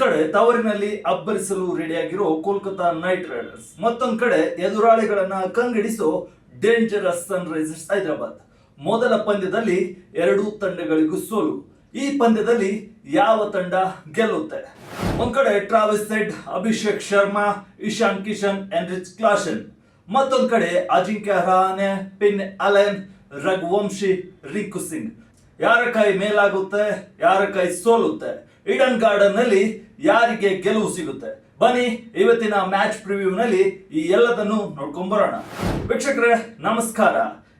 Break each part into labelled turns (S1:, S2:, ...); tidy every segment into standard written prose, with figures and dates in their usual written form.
S1: ಕಡೆ ತವರಿನಲ್ಲಿ ಅಬ್ಬರಿಸಲು ರೆಡಿಯಾಗಿರೋ Kolkata Knight Riders, ಮತ್ತೊಂದ್ ಕಡೆ ಎದುರಾಳಿಗಳನ್ನ ಕಂಗಿಡಿಸೋ ಡೇಂಜರಸ್ ಸನ್ರೈಸರ್ಸ್ ಹೈದರಾಬಾದ್. ಮೊದಲ ಪಂದ್ಯದಲ್ಲಿ ಎರಡೂ ತಂಡಗಳಿಗೂ ಸೋಲು. ಈ ಪಂದ್ಯದಲ್ಲಿ ಯಾವ ತಂಡ ಗೆಲ್ಲುತ್ತೆ? ಒಂದ್ ಕಡೆ Travis Head, Abhishek Sharma, Ishan Kishan, Heinrich Klaasen. ಮತ್ತೊಂದ್ ಕಡೆ ಅಜಿಂಕ್ಯ ರಹಾನೆ, ಫಿನ್ ಅಲೆನ್, ರಘುವಂಶಿ, ರಿಂಕು ಸಿಂಗ್. ಯಾರ ಕೈ ಮೇಲಾಗುತ್ತೆ, ಯಾರ ಕೈ ಸೋಲುತ್ತೆ? ಈಡನ್ ಗಾರ್ಡನ್ ನಲ್ಲಿ ಯಾರಿಗೆ ಗೆಲುವು ಸಿಗುತ್ತೆ? ಬನ್ನಿ ಇವತ್ತಿನ ಮ್ಯಾಚ್ ಪ್ರಿವ್ಯೂ ನಲ್ಲಿ ಈ ಎಲ್ಲದನ್ನು ನೋಡ್ಕೊಂಡ್ ಬರೋಣ. ವೀಕ್ಷಕರೇ ನಮಸ್ಕಾರ.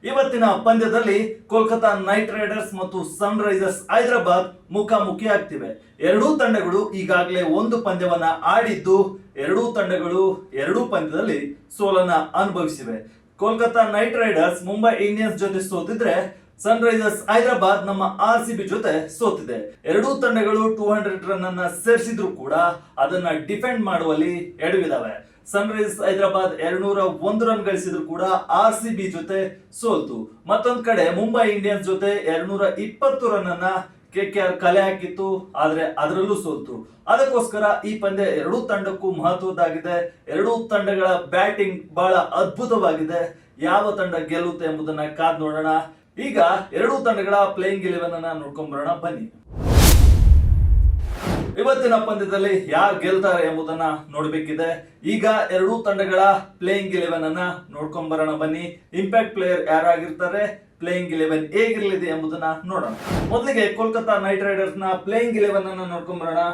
S1: ಇವತ್ತಿನ ಪಂದ್ಯದಲ್ಲಿ ಕೋಲ್ಕತಾ ನೈಟ್ ರೈಡರ್ಸ್ ಮತ್ತು ಸನ್ ರೈಸರ್ಸ್ ಹೈದರಾಬಾದ್ ಮುಖಾಮುಖಿ ಆಗ್ತಿವೆ. ಎರಡೂ ತಂಡಗಳು ಈಗಾಗಲೇ ಒಂದು ಪಂದ್ಯವನ್ನ ಆಡಿದ್ದು, ಎರಡೂ ತಂಡಗಳು ಎರಡೂ ಪಂದ್ಯದಲ್ಲಿ ಸೋಲನ್ನ ಅನುಭವಿಸಿವೆ. Kolkata Knight Riders Mumbai Indians ಜೊತೆ ಸೋತಿದ್ರೆ, ಸನ್ ರೈಸರ್ಸ್ ಹೈದರಾಬಾದ್ ನಮ್ಮ RCB ಜೊತೆ ಸೋತಿದೆ. ಎರಡೂ ತಂಡಗಳು 200 ರನ್ ಅನ್ನ ಸೇರಿಸಿದ್ರು ಕೂಡ ಅದನ್ನ ಡಿಫೆಂಡ್ ಮಾಡುವಲ್ಲಿ ಎಡವಿದಾವೆ. ಸನ್ ರೈಸರ್ಸ್ ಹೈದರಾಬಾದ್ 201 ರನ್ ಗಳಿಸಿದ್ರು ಕೂಡ RCB ಜೊತೆ ಸೋಲ್ತು. ಮತ್ತೊಂದ್ ಕಡೆ ಮುಂಬೈ ಇಂಡಿಯನ್ಸ್ ಜೊತೆ 220 ರನ್ ಅನ್ನ KKR ಕಲೆ ಹಾಕಿತ್ತು, ಆದ್ರೆ ಅದರಲ್ಲೂ ಸೋಲ್ತು. ಅದಕ್ಕೋಸ್ಕರ ಈ ಪಂದ್ಯ ಎರಡೂ ತಂಡಕ್ಕೂ ಮಹತ್ವದ್ದಾಗಿದೆ. ಎರಡೂ ತಂಡಗಳ ಬ್ಯಾಟಿಂಗ್ ಬಹಳ ಅದ್ಭುತವಾಗಿದೆ. ಯಾವ ತಂಡ ಗೆಲ್ಲುತ್ತೆ ಎಂಬುದನ್ನ ಕಾದ್ ನೋಡೋಣ. ಈಗ ಎರಡೂ ತಂಡಗಳ ಪ್ಲೇಯಿಂಗ್ 11 ಅನ್ನ ನೋಡ್ಕೊಂಡ್ ಬರೋಣ ಬನ್ನಿ. ಇವತ್ತಿನ ಪಂದ್ಯದಲ್ಲಿ ಯಾರು ಗೆಲ್ತಾರೆ ಎಂಬುದನ್ನ ನೋಡ್ಬೇಕಿದೆ. ಈಗ ಎರಡೂ ತಂಡಗಳ ಪ್ಲೇಯಿಂಗ್ 11 ಅನ್ನ ನೋಡ್ಕೊಂಡ್ ಬರೋಣ ಬನ್ನಿ. ಇಂಪ್ಯಾಕ್ಟ್ ಪ್ಲೇಯರ್ ಯಾರಾಗಿರ್ತಾರೆ, ಪ್ಲೇಯಿಂಗ್ 11 ಹೇಗಿರಲಿದೆ ಎಂಬುದನ್ನ ನೋಡೋಣ. ಮೊದಲಿಗೆ ಕೋಲ್ಕತಾ ನೈಟ್ ರೈಡರ್ಸ್ ನ ಪ್ಲೇಯಿಂಗ್ 11 ಅನ್ನ ನೋಡ್ಕೊಂಡ್ ಬರೋಣ.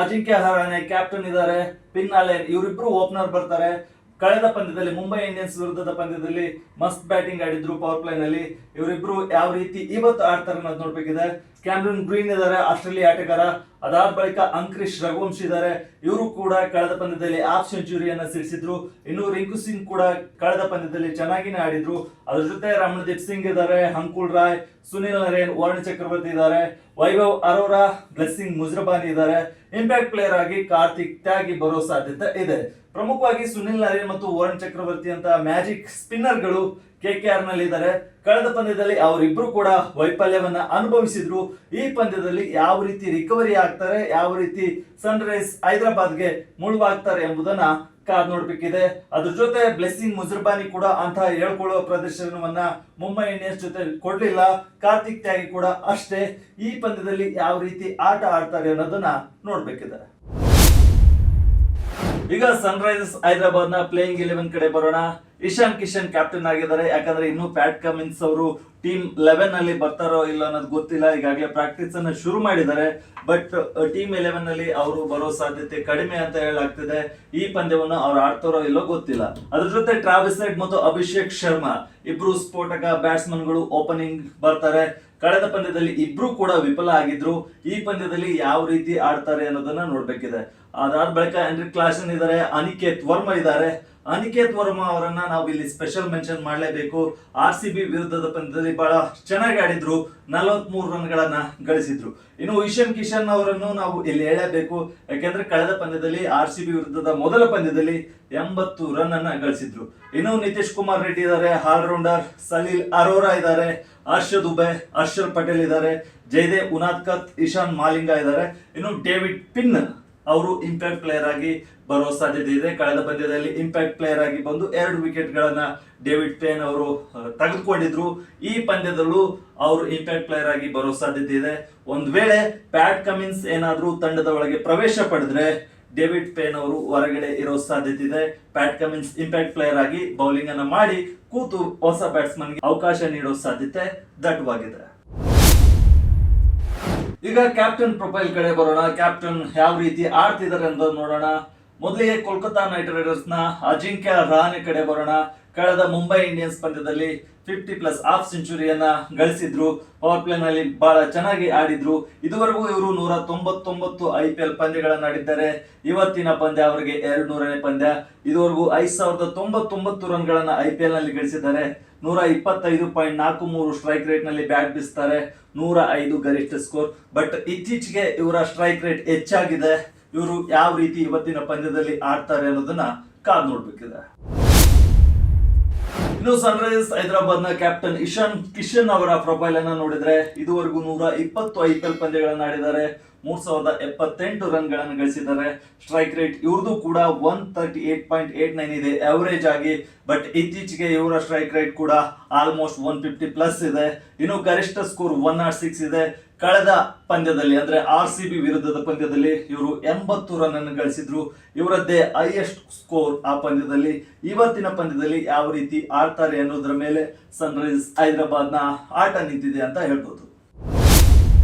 S1: ಅಜಿಂಕ್ಯ ರಹಾನೆ ಕ್ಯಾಪ್ಟನ್ ಇದ್ದಾರೆ, ಫಿನ್ ಅಲೆನ್ ಇವರಿಬ್ರು ಓಪನರ್ ಬರ್ತಾರೆ. ಕಳೆದ ಪಂದ್ಯದಲ್ಲಿ ಮುಂಬೈ ಇಂಡಿಯನ್ಸ್ ವಿರುದ್ಧದ ಪಂದ್ಯದಲ್ಲಿ ಮಸ್ತ್ ಬ್ಯಾಟಿಂಗ್ ಆಡಿದ್ರು ಪವರ್ ಪ್ಲೇ ನಲ್ಲಿ. ಇವರಿಬ್ರು ಯಾವ ರೀತಿ ಇವತ್ತು ಆಡ್ತಾರೆ ಅನ್ನೋದು ನೋಡ್ಬೇಕಿದೆ. ಕ್ಯಾಮ್ರನ್ ಗ್ರೀನ್ ಇದ್ದಾರೆ, ಆಸ್ಟ್ರೇಲಿಯಾ ಆಟಗಾರ. ಅದಾದ ಬಳಿಕ ಅಂಕ್ರಿಶ್ ರಘುವಂಶಿ ಇದ್ದಾರೆ. ಇವರು ಕೂಡ ಕಳೆದ ಪಂದ್ಯದಲ್ಲಿ ಹಾಫ್ ಸೆಂಚುರಿಯನ್ನ ಸಿಡಿಸಿದ್ರು. ಇನ್ನು ರಿಂಕು ಸಿಂಗ್ ಕೂಡ ಕಳೆದ ಪಂದ್ಯದಲ್ಲಿ ಚೆನ್ನಾಗಿನೇ ಆಡಿದ್ರು. ಅದ್ರ ಜೊತೆ ರಮಣದೀಪ್ ಸಿಂಗ್ ಇದ್ದಾರೆ, ಅಂಕುಲ್ ರಾಯ್, ಸುನಿಲ್ ನರೇನ್, ವರ್ಣ ಚಕ್ರವರ್ತಿ ಇದ್ದಾರೆ, ವೈಭವ್ ಅರೋರಾ, ಬ್ಲೆಸ್ಸಿಂಗ್ ಮುಜ್ರಬಾನಿ ಇದ್ದಾರೆ. ಇಂಪ್ಯಾಕ್ಟ್ ಪ್ಲೇಯರ್ ಆಗಿ ಕಾರ್ತಿಕ್ ತ್ಯಾಗಿ ಬರೋ ಸಾಧ್ಯತೆ ಇದೆ. ಪ್ರಮುಖವಾಗಿ ಸುನಿಲ್ ನರೇನ್ ಮತ್ತು ವರ್ಣ ಚಕ್ರವರ್ತಿ ಅಂತ ಮ್ಯಾಜಿಕ್ ಸ್ಪಿನ್ನರ್ಗಳು KKR ನಲ್ಲಿ ಇದ್ದಾರೆ. ಕಳೆದ ಪಂದ್ಯದಲ್ಲಿ ಅವರಿಬ್ರು ಕೂಡ ವೈಫಲ್ಯವನ್ನ ಅನುಭವಿಸಿದ್ರು. ಈ ಪಂದ್ಯದಲ್ಲಿ ಯಾವ ರೀತಿ ರಿಕವರಿ ಆಗ್ತಾರೆ, ಯಾವ ರೀತಿ ಸನ್ ರೈಸರ್ಸ್ ಹೈದರಾಬಾದ್ಗೆ ಮುಳುವಾಗ್ತಾರೆ ಎಂಬುದನ್ನ ಕಾದ್ ನೋಡ್ಬೇಕಿದೆ. ಅದ್ರ ಜೊತೆ ಬ್ಲೆಸ್ಸಿಂಗ್ ಮುಜ್ರಬಾನಿ ಕೂಡ ಅಂತ ಹೇಳ್ಕೊಳ್ಳುವ ಪ್ರದರ್ಶನವನ್ನ ಮುಂಬೈ ಇಂಡಿಯನ್ಸ್ ಜೊತೆ ಕೊಡ್ಲಿಲ್ಲ. ಕಾರ್ತಿಕ್ ತ್ಯಾಗಿ ಕೂಡ ಅಷ್ಟೇ. ಈ ಪಂದ್ಯದಲ್ಲಿ ಯಾವ ರೀತಿ ಆಟ ಆಡ್ತಾರೆ ಅನ್ನೋದನ್ನ ನೋಡ್ಬೇಕಿದೆ. ಈಗ ಸನ್ ರೈಸರ್ಸ್ ಹೈದರಾಬಾದ್ ನ ಪ್ಲೇಯಿಂಗ್ 11 ಕಡೆ ಬರೋಣ. ಇಶಾನ್ ಕಿಶನ್ ಕ್ಯಾಪ್ಟನ್ ಆಗಿದ್ದಾರೆ. ಯಾಕಂದ್ರೆ ಇನ್ನು ಪ್ಯಾಟ್ ಕಮಿನ್ಸ್ ಅವರು ಟೀಮ್ 11 ನಲ್ಲಿ ಬರ್ತಾರೋ ಇಲ್ಲ ಅನ್ನೋದು ಗೊತ್ತಿಲ್ಲ. ಈಗಾಗಲೇ ಪ್ರಾಕ್ಟೀಸ್ ಅನ್ನ ಶುರು ಮಾಡಿದ್ದಾರೆ. ಬಟ್ ಟೀಮ್ 11 ನಲ್ಲಿ ಅವರು ಬರೋ ಸಾಧ್ಯತೆ ಕಡಿಮೆ ಅಂತ ಹೇಳಲಾಗ್ತಿದೆ. ಈ ಪಂದ್ಯವನ್ನು ಅವ್ರು ಆಡ್ತಾರೋ ಇಲ್ಲೋ ಗೊತ್ತಿಲ್ಲ. ಅದ್ರ ಜೊತೆ ಟ್ರಾವಿಸ್ ಹೆಡ್ ಮತ್ತು ಅಭಿಷೇಕ್ ಶರ್ಮಾ ಇಬ್ರು ಸ್ಫೋಟಕ ಬ್ಯಾಟ್ಸ್ಮನ್ ಗಳು ಓಪನಿಂಗ್ ಬರ್ತಾರೆ. ಕಳೆದ ಪಂದ್ಯದಲ್ಲಿ ಇಬ್ರು ಕೂಡ ವಿಫಲ ಆಗಿದ್ರು. ಈ ಪಂದ್ಯದಲ್ಲಿ ಯಾವ ರೀತಿ ಆಡ್ತಾರೆ ಅನ್ನೋದನ್ನ ನೋಡ್ಬೇಕಿದೆ. ಅದಾದ ಬಳಿಕ ಎನ್ರಿಕ್ ಕ್ಲಾಸೆನ್ ಇದ್ದಾರೆ, ಅನಿಕೇತ್ ವರ್ಮಾ ಇದ್ದಾರೆ. ಅನಿಕೇತ್ ವರ್ಮಾ ಅವರನ್ನ ನಾವು ಇಲ್ಲಿ ಸ್ಪೆಷಲ್ ಮೆನ್ಷನ್ ಮಾಡಲೇಬೇಕು. RCB ವಿರುದ್ಧದ ಪಂದ್ಯದಲ್ಲಿ ಬಹಳ ಚೆನ್ನಾಗಿ ಆಡಿದ್ರು, 43 ರನ್ ಗಳನ್ನ ಗಳಿಸಿದ್ರು. ಇನ್ನು ಇಶಾನ್ ಕಿಶನ್ ಅವರನ್ನು ನಾವು ಇಲ್ಲಿ ಹೇಳಬೇಕು. ಯಾಕೆಂದ್ರೆ ಕಳೆದ ಪಂದ್ಯದಲ್ಲಿ RCB ವಿರುದ್ಧದ ಮೊದಲ ಪಂದ್ಯದಲ್ಲಿ 80 ರನ್ ಅನ್ನ ಗಳಿಸಿದ್ರು. ಇನ್ನು ನಿತೀಶ್ ಕುಮಾರ್ ರೆಡ್ಡಿ ಇದ್ದಾರೆ, ಆಲ್ರೌಂಡರ್. ಸಲೀಲ್ ಅರೋರಾ ಇದ್ದಾರೆ, ಹರ್ಷದ್ ದುಬೆ, ಹರ್ಷಲ್ ಪಟೇಲ್ ಇದ್ದಾರೆ, ಜಯದೇವ್ ಉನಾದ್ಕತ್, ಇಶಾನ್ ಮಾಲಿಂಗ ಇದ್ದಾರೆ. ಇನ್ನು ಡೇವಿಡ್ ಪಿನ್ ಅವರು ಇಂಪ್ಯಾಕ್ಟ್ ಪ್ಲೇಯರ್ ಆಗಿ ಬರೋ ಸಾಧ್ಯತೆ ಇದೆ. ಕಳೆದ ಪಂದ್ಯದಲ್ಲಿ ಇಂಪ್ಯಾಕ್ಟ್ ಪ್ಲೇಯರ್ ಆಗಿ ಬಂದು 2 ವಿಕೆಟ್ ಗಳನ್ನ ಡೇವಿಡ್ ಪೇನ್ ಅವರು ತೆಗೆದುಕೊಂಡಿದ್ರು. ಈ ಪಂದ್ಯದಲ್ಲೂ ಅವರು ಇಂಪ್ಯಾಕ್ಟ್ ಪ್ಲೇಯರ್ ಆಗಿ ಬರೋ ಸಾಧ್ಯತೆ ಇದೆ. ಒಂದ್ ವೇಳೆ ಪ್ಯಾಟ್ ಕಮಿನ್ಸ್ ಏನಾದ್ರೂ ತಂಡದ ಒಳಗೆ ಪ್ರವೇಶ ಪಡೆದ್ರೆ ಡೇವಿಡ್ ಪೇನ್ ಅವರು ಹೊರಗಡೆ ಇರೋ ಸಾಧ್ಯತೆ ಇದೆ. ಪ್ಯಾಟ್ ಕಮಿನ್ಸ್ ಇಂಪ್ಯಾಕ್ಟ್ ಪ್ಲೇಯರ್ ಆಗಿ ಬೌಲಿಂಗ್ ಅನ್ನ ಮಾಡಿ ಕೂತು ಹೊಸ ಬ್ಯಾಟ್ಸ್ಮನ್ ಗೆ ಅವಕಾಶ ನೀಡೋ ಸಾಧ್ಯತೆ ದಟ್ಟವಾಗಿದೆ. ಈಗ ಕ್ಯಾಪ್ಟನ್ ಪ್ರೊಫೈಲ್ ಕಡೆ ಬರೋಣ. ಕ್ಯಾಪ್ಟನ್ ಯಾವ ರೀತಿ ಆಡ್ತಿದ್ದಾರೆ ಅಂತ ನೋಡೋಣ. ಮೊದಲಿಗೆ ಕೋಲ್ಕತಾ ನೈಟ್ ರೈಡರ್ಸ್ ನ ಅಜಿಂಕ್ಯ ರಹಾನೆ ಕಡೆ ಬರೋಣ. ಕಳೆದ ಮುಂಬೈ ಇಂಡಿಯನ್ಸ್ ಪಂದ್ಯದಲ್ಲಿ 50+ ಹಾಫ್ ಸೆಂಚುರಿಯನ್ನ ಗಳಿಸಿದ್ರು. ಪವರ್ ಪ್ಲೇ ನಲ್ಲಿ ಬಹಳ ಚೆನ್ನಾಗಿ ಆಡಿದ್ರು. ಇದುವರೆಗೂ ಇವರು 199 IPL ಪಂದ್ಯಗಳನ್ನ ಆಡಿದ್ದಾರೆ. ಇವತ್ತಿನ ಪಂದ್ಯ ಅವರಿಗೆ 200ನೇ ಪಂದ್ಯ. ಇದುವರೆಗೂ 5099 ರನ್ ಗಳನ್ನ IPL ನಲ್ಲಿ ಗಳಿಸಿದ್ದಾರೆ. 125.43 ಸ್ಟ್ರೈಕ್ ರೇಟ್ ನಲ್ಲಿ ಬ್ಯಾಟ್ ಬೀಸ್ತಾರೆ. 105 ಗರಿಷ್ಠ ಸ್ಕೋರ್. ಬಟ್ ಇತ್ತೀಚೆಗೆ ಇವರ ಸ್ಟ್ರೈಕ್ ರೇಟ್ ಹೆಚ್ಚಾಗಿದೆ. ಇವರು ಯಾವ ರೀತಿ ಇವತ್ತಿನ ಪಂದ್ಯದಲ್ಲಿ ಆಡ್ತಾರೆ ಅನ್ನೋದನ್ನ ಕಾದ್ ನೋಡ್ಬೇಕಿದೆ. ಇನ್ನು ಸನ್ರೈಸರ್ಸ್ ಹೈದರಾಬಾದ್ ನ ಕ್ಯಾಪ್ಟನ್ ಇಶಾನ್ ಕಿಶನ್ ಅವರ ಪ್ರೊಫೈಲ್ ಅನ್ನ ನೋಡಿದ್ರೆ ಇದುವರೆಗೂ 120 IPL ಪಂದ್ಯಗಳನ್ನ ಆಡಿದ್ದಾರೆ, 3078 ರನ್ ಗಳನ್ನು ಗಳಿಸಿದ್ದಾರೆ. ಸ್ಟ್ರೈಕ್ ರೇಟ್ ಇವ್ರದ್ದು ಕೂಡ 138.89 ಇದೆ ಅವರೇಜ್ ಆಗಿ. ಬಟ್ ಇತ್ತೀಚೆಗೆ ಇವರ ಸ್ಟ್ರೈಕ್ ರೇಟ್ ಕೂಡ ಆಲ್ಮೋಸ್ಟ್ 150 ಪ್ಲಸ್ ಇದೆ. ಇನ್ನು ಗರಿಷ್ಠ ಸ್ಕೋರ್ 106 ಇದೆ. ಕಳೆದ ಪಂದ್ಯದಲ್ಲಿ ಅಂದ್ರೆ RCB ವಿರುದ್ಧದ ಪಂದ್ಯದಲ್ಲಿ ಇವರು 80 ರನ್ ಅನ್ನು ಗಳಿಸಿದ್ರು. ಇವರದ್ದೇ ಹೈಯೆಸ್ಟ್ ಸ್ಕೋರ್ ಆ ಪಂದ್ಯದಲ್ಲಿ. ಇವತ್ತಿನ ಪಂದ್ಯದಲ್ಲಿ ಯಾವ ರೀತಿ ಆಡ್ತಾರೆ ಅನ್ನೋದ್ರ ಮೇಲೆ ಸನ್ರೈಸರ್ಸ್ ಹೈದರಾಬಾದ್ ನ ಆಟ ನಿಂತಿದೆ ಅಂತ ಹೇಳ್ಬೋದು.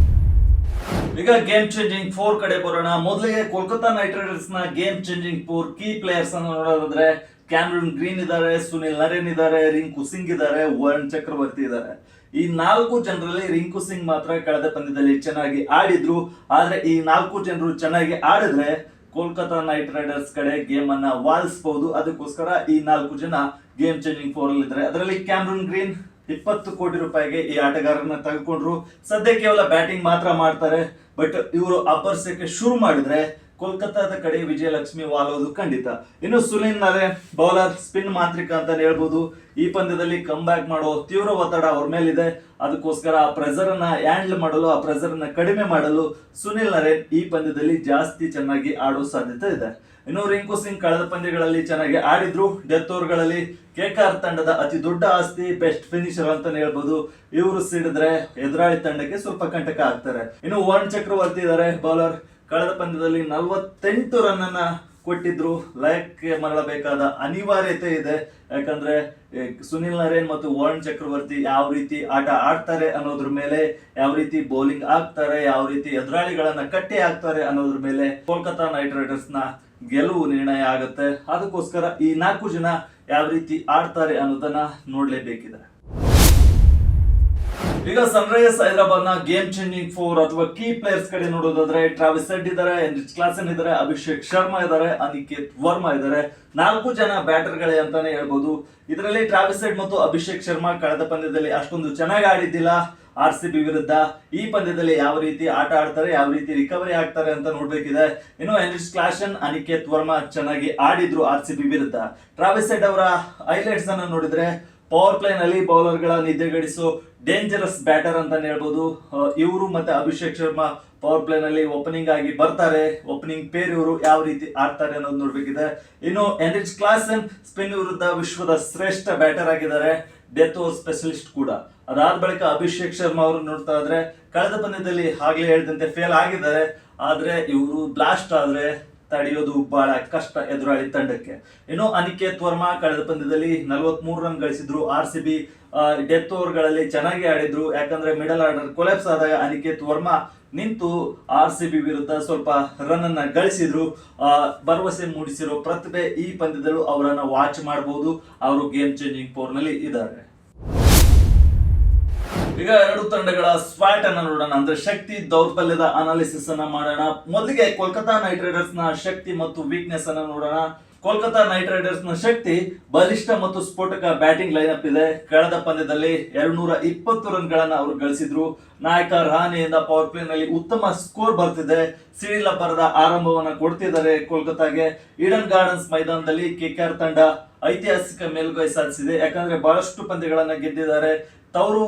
S1: ಈಗ ಗೇಮ್ ಚೇಂಜಿಂಗ್ 4 ಕಡೆ ಬರೋಣ. ಮೊದಲಿಗೆ ಕೋಲ್ಕತಾ ನೈಟ್ ರೈಡರ್ಸ್ ನ ಗೇಮ್ ಚೇಂಜಿಂಗ್ 4 ಕೀ ಪ್ಲೇಯರ್ಸ್ ಅನ್ನು ನೋಡೋದಾದ್ರೆ ಕ್ಯಾಮರೂನ್ ಗ್ರೀನ್ ಇದ್ದಾರೆ, ಸುನಿಲ್ ನರೇನ್ ಇದ್ದಾರೆ, ರಿಂಕು ಸಿಂಗ್ ಇದ್ದಾರೆ, ವರುಣ್ ಚಕ್ರವರ್ತಿ ಇದ್ದಾರೆ. ಈ 4 ಜನರಲ್ಲಿ ರಿಂಕು ಸಿಂಗ್ ಮಾತ್ರ ಕಳೆದ ಪಂದ್ಯದಲ್ಲಿ ಚೆನ್ನಾಗಿ ಆಡಿದ್ರು. ಆದ್ರೆ ಈ 4 ಜನರು ಚೆನ್ನಾಗಿ ಆಡಿದ್ರೆ ಕೋಲ್ಕತಾ ನೈಟ್ ರೈಡರ್ಸ್ ಕಡೆ ಗೇಮ್ ಅನ್ನ ವಾಲಿಸಬಹುದು. ಅದಕ್ಕೋಸ್ಕರ ಈ 4 ಜನ ಗೇಮ್ ಚೇಂಜಿಂಗ್ 4 ಅಲ್ಲಿ ಇದ್ದಾರೆ. ಅದರಲ್ಲಿ ಕ್ಯಾಮರೂನ್ ಗ್ರೀನ್ 20 ಕೋಟಿ ರೂಪಾಯಿಗೆ ಈ ಆಟಗಾರರನ್ನ ತೆಗೆದುಕೊಂಡ್ರು. ಸದ್ಯ ಕೇವಲ ಬ್ಯಾಟಿಂಗ್ ಮಾತ್ರ ಮಾಡ್ತಾರೆ. ಬಟ್ ಇವರು ಅಬ್ಬರಿಸಕ್ಕೆ ಶುರು ಮಾಡಿದ್ರೆ ಕೋಲ್ಕತ್ತಾದ ಕಡೆ ವಿಜಯಲಕ್ಷ್ಮಿ ವಾಲೋದು ಖಂಡಿತ. ಇನ್ನು ಸುನಿಲ್ ನರೇನ್ ಬೌಲರ್, ಸ್ಪಿನ್ ಮಾಂತ್ರಿಕ ಅಂತ ಹೇಳ್ಬೋದು. ಈ ಪಂದ್ಯದಲ್ಲಿ ಕಮ್ ಬ್ಯಾಕ್ ಮಾಡೋ ತೀವ್ರ ಒತ್ತಡ ಅವ್ರ ಮೇಲಿದೆ. ಅದಕ್ಕೋಸ್ಕರ ಆ ಪ್ರೆಸರ್ ಅನ್ನ ಹ್ಯಾಂಡಲ್ ಮಾಡಲು, ಆ ಪ್ರೆಸರ್ ಅನ್ನ ಕಡಿಮೆ ಮಾಡಲು ಸುನಿಲ್ ನರೇನ್ ಈ ಪಂದ್ಯದಲ್ಲಿ ಜಾಸ್ತಿ ಚೆನ್ನಾಗಿ ಆಡೋ ಸಾಧ್ಯತೆ ಇದೆ. ಇನ್ನು ರಿಂಕು ಸಿಂಗ್ ಕಳೆದ ಪಂದ್ಯಗಳಲ್ಲಿ ಚೆನ್ನಾಗಿ ಆಡಿದ್ರು. ಡೆತ್ ಓವರ್ ಗಳಲ್ಲಿ KKR ತಂಡದ ಅತಿ ದೊಡ್ಡ ಆಸ್ತಿ, ಬೆಸ್ಟ್ ಫಿನಿಶರ್ ಅಂತಾನೆ ಹೇಳ್ಬೋದು. ಇವರು ಸಿಡಿದ್ರೆ ಎದುರಾಳಿ ತಂಡಕ್ಕೆ ಸ್ವಲ್ಪ ಕಂಟಕ ಆಗ್ತಾರೆ. ಇನ್ನು ವರುಣ್ ಚಕ್ರವರ್ತಿ ಇದ್ದಾರೆ ಬೌಲರ್. ಕಳೆದ ಪಂದ್ಯದಲ್ಲಿ 48 ರನ್ ಅನ್ನ ಕೊಟ್ಟಿದ್ರು. ಲಯಕ್ಕೆ ಮರಳಬೇಕಾದ ಅನಿವಾರ್ಯತೆ ಇದೆ. ಯಾಕಂದ್ರೆ ಸುನಿಲ್ ನರೇನ್ ಮತ್ತು ವರುಣ್ ಚಕ್ರವರ್ತಿ ಯಾವ ರೀತಿ ಆಟ ಆಡ್ತಾರೆ ಅನ್ನೋದ್ರ ಮೇಲೆ, ಯಾವ ರೀತಿ ಬೌಲಿಂಗ್ ಆಗ್ತಾರೆ, ಯಾವ ರೀತಿ ಎದುರಾಳಿಗಳನ್ನ ಕಟ್ಟಿ ಹಾಕ್ತಾರೆ ಅನ್ನೋದ್ರ ಮೇಲೆ ಕೋಲ್ಕತಾ ನೈಟ್ ರೈಡರ್ಸ್ ನ ಗೆಲುವು ನಿರ್ಣಯ ಆಗುತ್ತೆ. ಅದಕ್ಕೋಸ್ಕರ ಈ 4 ಜನ ಯಾವ ರೀತಿ ಆಡ್ತಾರೆ ಅನ್ನೋದನ್ನ ನೋಡ್ಲೇಬೇಕಿದೆ. ಈಗ ಸನ್ರೈಸರ್ಸ್ ಹೈದರಾಬಾದ್ ನ ಗೇಮ್ ಚೇಂಜಿಂಗ್ 4 ಅಥವಾ ಕೀ ಪ್ಲೇಯರ್ಸ್ ಕಡೆ ನೋಡೋದಾದ್ರೆ ಟ್ರಾವಿಸ್ ಹೆಡ್ ಇದ್ದಾರೆ, ಹೆನ್ರಿಚ್ ಕ್ಲಾಸನ್ ಇದ್ದಾರೆ, ಅಭಿಷೇಕ್ ಶರ್ಮಾ ಇದ್ದಾರೆ, ಅನಿಕೇತ್ ವರ್ಮಾ ಇದ್ದಾರೆ. 4 ಜನ ಬ್ಯಾಟರ್ ಗಳೇ ಅಂತಾನೆ ಹೇಳ್ಬೋದು. ಇದರಲ್ಲಿ ಟ್ರಾವಿಸ್ ಹೆಡ್ ಮತ್ತು ಅಭಿಷೇಕ್ ಶರ್ಮಾ ಕಳೆದ ಪಂದ್ಯದಲ್ಲಿ ಅಷ್ಟೊಂದು ಚೆನ್ನಾಗಿ ಆಡಿದ್ದಿಲ್ಲ RCB ವಿರುದ್ಧ. ಈ ಪಂದ್ಯದಲ್ಲಿ ಯಾವ ರೀತಿ ಆಟ ಆಡ್ತಾರೆ, ಯಾವ ರೀತಿ ರಿಕವರಿ ಆಗ್ತಾರೆ ಅಂತ ನೋಡ್ಬೇಕಿದೆ. ಇನ್ನು ಹೆನ್ರಿಚ್ ಕ್ಲಾಸನ್, ಅನಿಕೇತ್ ವರ್ಮಾ ಚೆನ್ನಾಗಿ ಆಡಿದ್ರು RCB ವಿರುದ್ಧ. ಟ್ರಾವಿಸ್ ಹೆಡ್ ಅವರ ಹೈಲೈಟ್ಸ್ ಅನ್ನು ನೋಡಿದ್ರೆ ಪವರ್ ಪ್ಲೇ ನಲ್ಲಿ ಬೌಲರ್ ಗಳ ನಿದ್ದೆಗಡಿಸೋ ಡೇಂಜರಸ್ ಬ್ಯಾಟರ್ ಅಂತಾನೆ ಹೇಳ್ಬೋದು. ಇವರು ಮತ್ತೆ ಅಭಿಷೇಕ್ ಶರ್ಮಾ ಪವರ್ ಪ್ಲೇ ನಲ್ಲಿ ಓಪನಿಂಗ್ ಆಗಿ ಬರ್ತಾರೆ. ಓಪನಿಂಗ್ ಪೇರ್ ಇವರು ಯಾವ ರೀತಿ ಆಡ್ತಾರೆ ಅನ್ನೋದು ನೋಡ್ಬೇಕಿದೆ. ಇನ್ನು ಹೆನ್ರಿಚ್ ಕ್ಲಾಸನ್ ಸ್ಪಿನ್ ವಿರುದ್ಧ ವಿಶ್ವದ ಶ್ರೇಷ್ಠ ಬ್ಯಾಟರ್ ಆಗಿದ್ದಾರೆ, ಡೆತ್ ಓವರ್ ಸ್ಪೆಷಲಿಸ್ಟ್ ಕೂಡ. ಅದಾದ ಬಳಿಕ ಅಭಿಷೇಕ್ ಶರ್ಮಾ ಅವರು ನೋಡ್ತಾ ಇದ್ರೆ ಕಳೆದ ಪಂದ್ಯದಲ್ಲಿ ಆಗ್ಲೇ ಹೇಳಿದಂತೆ ಫೇಲ್ ಆಗಿದ್ದಾರೆ. ಆದ್ರೆ ಇವರು ಬ್ಲಾಸ್ಟ್ ಆದ್ರೆ ತಡೆಯೋದು ಬಹಳ ಕಷ್ಟ ಎದುರಾಳಿ ತಂಡಕ್ಕೆ. ಇನ್ನು ಅನಿಕೇತ್ ವರ್ಮಾ ಕಳೆದ ಪಂದ್ಯದಲ್ಲಿ 43 ರನ್ ಗಳಿಸಿದ್ರು. RCB ಡೆತ್ ಓವರ್ ಗಳಲ್ಲಿ ಚೆನ್ನಾಗಿ ಆಡಿದ್ರು. ಯಾಕಂದ್ರೆ ಮಿಡಲ್ ಆರ್ಡರ್ ಕೊಲೆಪ್ಸ್ ಆದಾಗ ಅನಿಕೇತ್ ವರ್ಮಾ ನಿಂತು RCB ವಿರುದ್ಧ ಸ್ವಲ್ಪ ರನ್ ಅನ್ನ ಗಳಿಸಿದ್ರು. ಭರವಸೆ ಮೂಡಿಸಿರೋ ಪ್ರತಿಭೆ ಈ ಪಂದ್ಯದಲ್ಲೂ ಅವರನ್ನ ವಾಚ್ ಮಾಡಬಹುದು. ಅವರು ಗೇಮ್ ಚೇಂಜಿಂಗ್ 4 ನಲ್ಲಿ ಇದ್ದಾರೆ. ಈಗ 2 ತಂಡಗಳ ಸ್ವಾಟ್ ಅನ್ನ ನೋಡೋಣ. ಅಂದ್ರೆ ಶಕ್ತಿ ದೌರ್ಬಲ್ಯದ ಅನಾಲಿಸಿಸ್ ಅನ್ನ ಮಾಡೋಣ. ಮೊದಲಿಗೆ ಕೋಲ್ಕತಾ ನೈಟ್ ರೈಡರ್ಸ್ ನ ಶಕ್ತಿ ಮತ್ತು ವೀಕ್ನೆಸ್ ಅನ್ನ ನೋಡೋಣ. ಕೋಲ್ಕತಾ ನೈಟ್ ರೈಡರ್ಸ್ ನ ಶಕ್ತಿ ಬಲಿಷ್ಠ ಮತ್ತು ಸ್ಫೋಟಕ ಬ್ಯಾಟಿಂಗ್ ಲೈನಪ್ ಇದೆ. ಕಳೆದ ಪಂದ್ಯದಲ್ಲಿ 220 ರನ್ ಗಳನ್ನ ಅವರು ಗಳಿಸಿದ್ರು. ನಾಯಕ ರಹಾನೆಯಿಂದ ಪವರ್ ಪ್ಲೇ ನಲ್ಲಿ ಉತ್ತಮ ಸ್ಕೋರ್ ಬರ್ತಿದೆ. ಸಿಡಿಲಬ್ಬರದ ಆರಂಭವನ್ನ ಕೊಡ್ತಿದ್ದಾರೆ ಕೋಲ್ಕತಾಗೆ. ಈಡನ್ ಗಾರ್ಡನ್ಸ್ ಮೈದಾನದಲ್ಲಿ KKR ತಂಡ ಐತಿಹಾಸಿಕ ಮೇಲುಗೈ ಸಾಧಿಸಿದೆ. ಯಾಕಂದ್ರೆ ಬಹಳಷ್ಟು ಪಂದ್ಯಗಳನ್ನ ಗೆದ್ದಿದ್ದಾರೆ. ತವರು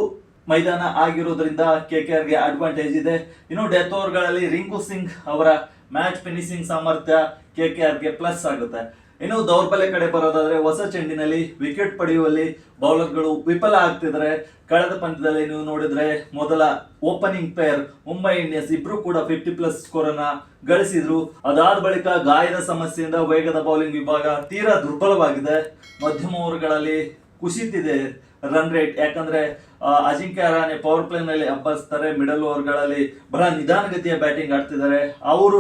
S1: ಮೈದಾನ ಆಗಿರೋದ್ರಿಂದ KKR ಗೆ ಅಡ್ವಾಂಟೇಜ್ ಇದೆ. ಇನ್ನು ಡೆತ್ ಓವರ್ ಗಳಲ್ಲಿ ರಿಂಕು ಸಿಂಗ್ ಅವರ ಮ್ಯಾಚ್ ಫಿನಿಶಿಂಗ್ ಸಾಮರ್ಥ್ಯ KKR ಗೆ ಪ್ಲಸ್ ಆಗುತ್ತೆ. ಇನ್ನು ದೌರ್ಬಲ್ಯ ಕಡೆ ಬರೋದಾದ್ರೆ ಹೊಸ ಚೆಂಡಿನಲ್ಲಿ ವಿಕೆಟ್ ಪಡೆಯುವಲ್ಲಿ ಬೌಲರ್ಗಳು ವಿಫಲ ಆಗ್ತಿದ್ದಾರೆ. ಕಳೆದ ಪಂದ್ಯದಲ್ಲಿ ನೀವು ನೋಡಿದ್ರೆ ಮೊದಲ ಓಪನಿಂಗ್ ಪೇರ್ ಮುಂಬೈ ಇಂಡಿಯನ್ಸ್ ಇಬ್ರು ಕೂಡ 50+ ಸ್ಕೋರ್ ಅನ್ನ ಗಳಿಸಿದ್ರು. ಅದಾದ ಬಳಿಕ ಗಾಯದ ಸಮಸ್ಯೆಯಿಂದ ವೇಗದ ಬೌಲಿಂಗ್ ವಿಭಾಗ ತೀರಾ ದುರ್ಬಲವಾಗಿದೆ. ಮಧ್ಯಮ ಓವರ್ಗಳಲ್ಲಿ ಕುಸಿತಿದೆ ರನ್ ರೇಟ್. ಯಾಕಂದ್ರೆ ಅಜಿಂಕ್ಯ ರಹಾನೆ ಪವರ್ ಪ್ಲೇ ನಲ್ಲಿ ಅಬ್ಬರಿಸ್ತಾರೆ. ಮಿಡಲ್ ಓವರ್ ಗಳಲ್ಲಿ ಬಹಳ ನಿಧಾನಗತಿಯ ಬ್ಯಾಟಿಂಗ್ ಆಡ್ತಿದ್ದಾರೆ. ಅವರು